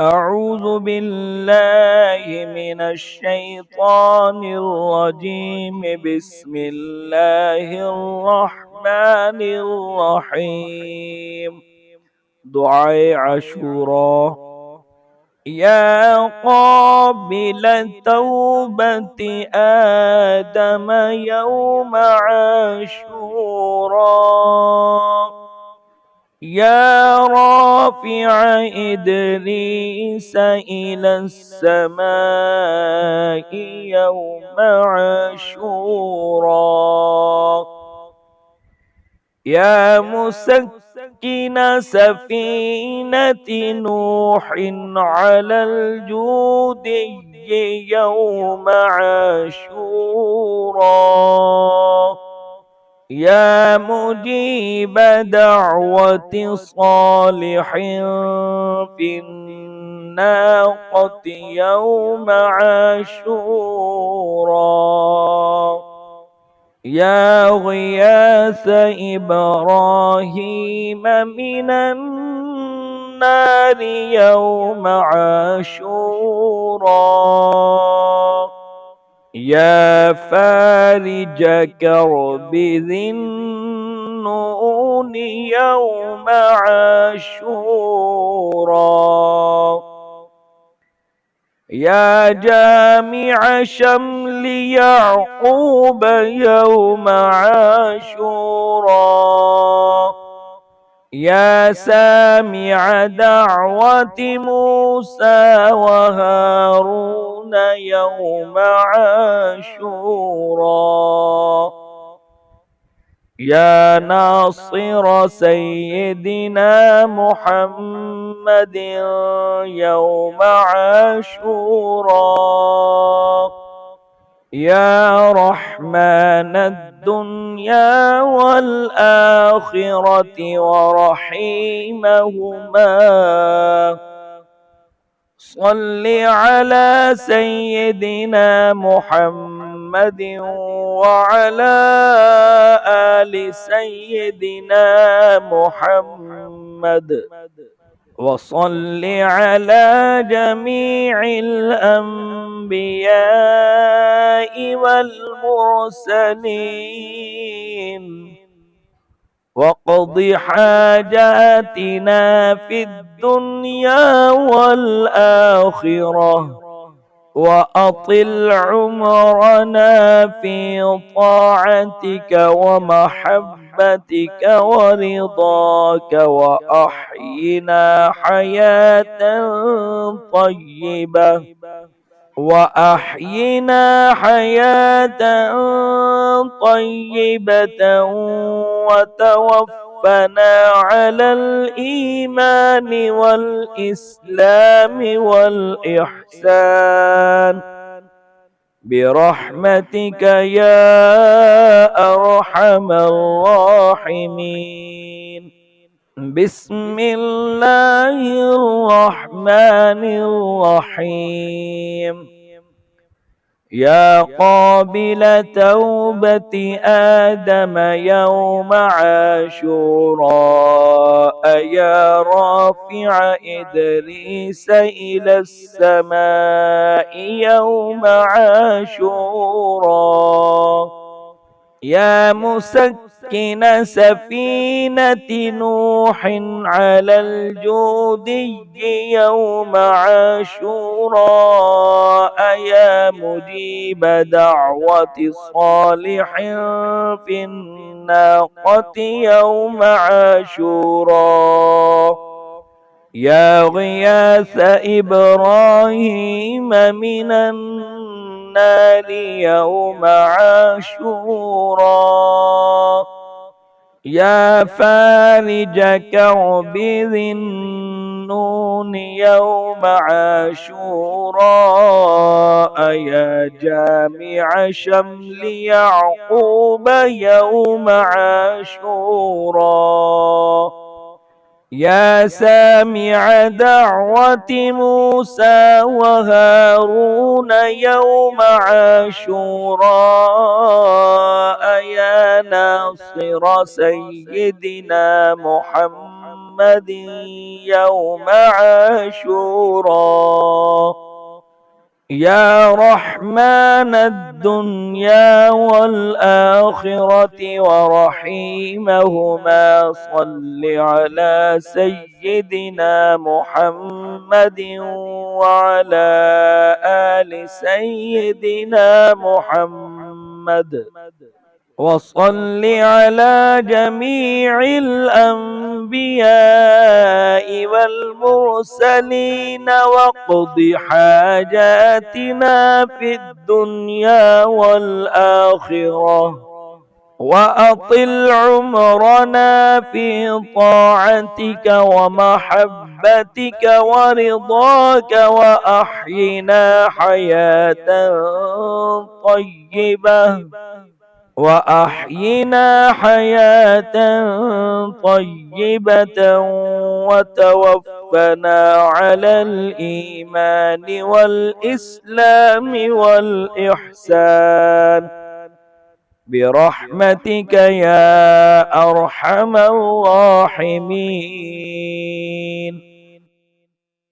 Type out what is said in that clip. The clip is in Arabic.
أعوذ بالله من الشيطان الرجيم. بسم الله الرحمن الرحيم. دعاء عاشوراء. يا قابل توبة آدم يوم عاشوراء، يا رافع إدريس إلى السماء يوم عاشوراء، يا مسكن سفينة نوح على الجود يوم عاشوراء، يا مجيب دعوة صالح في الناقة يوم عاشوراء، يا غياث إبراهيم من النار يوم عاشوراء، يا فارج كرب ذي النون يوم عاشوراء، يا جامع شمل يعقوب يوم عاشوراء، يا سامع دعوة موسى وهارون يوم عاشوراء، يا ناصر سيدنا محمد يوم عاشوراء، يا رحمن الدنيا والآخرة ورحيمهما، صل على سيدنا محمد وعلى آل سيدنا محمد، وصل على جميع الأنبياء والمرسلين، وقض حاجاتنا في الدنيا والآخرة، وأطل عمرنا في طاعتك ومحبتك ورضاك، وأحينا حياة طيبة، وأحينا حياة طيبة، وتوفنا على الإيمان والإسلام والإحسان برحمتك يا أرحم الراحمين. بسم الله الرحمن الرحيم. يا قابل توبة آدم يوم عاشوراء، يا رافع إدريس إلى السماء يوم عاشوراء، يا مسكن سفينة نوح على الجودي يوم عاشوراء، يا مجيب دعوة صالح في الناقة يوم عاشوراء، يا غياث إبراهيم من النار يوم عاشوراء، يا فارج كرب ذي النون يوم عاشوراء، يا جامع شمل يعقوب يوم عاشوراء، يا سامع دعوة موسى وهارون يوم عاشوراء، يا ناصر سيدنا محمد محمد يوم عاشوراء. يا رحمن الدنيا والآخرة ورحيمهما صل على سيدنا محمد وعلى آل سيدنا محمد، وصل على جميع الأنبياء والمرسلين واقض حاجاتنا في الدنيا والآخرة، وأطل عمرنا في طاعتك ومحبتك ورضاك، وأحينا حياة طيبة وتوفنا على الإيمان والإسلام والإحسان برحمتك يا أرحم الراحمين.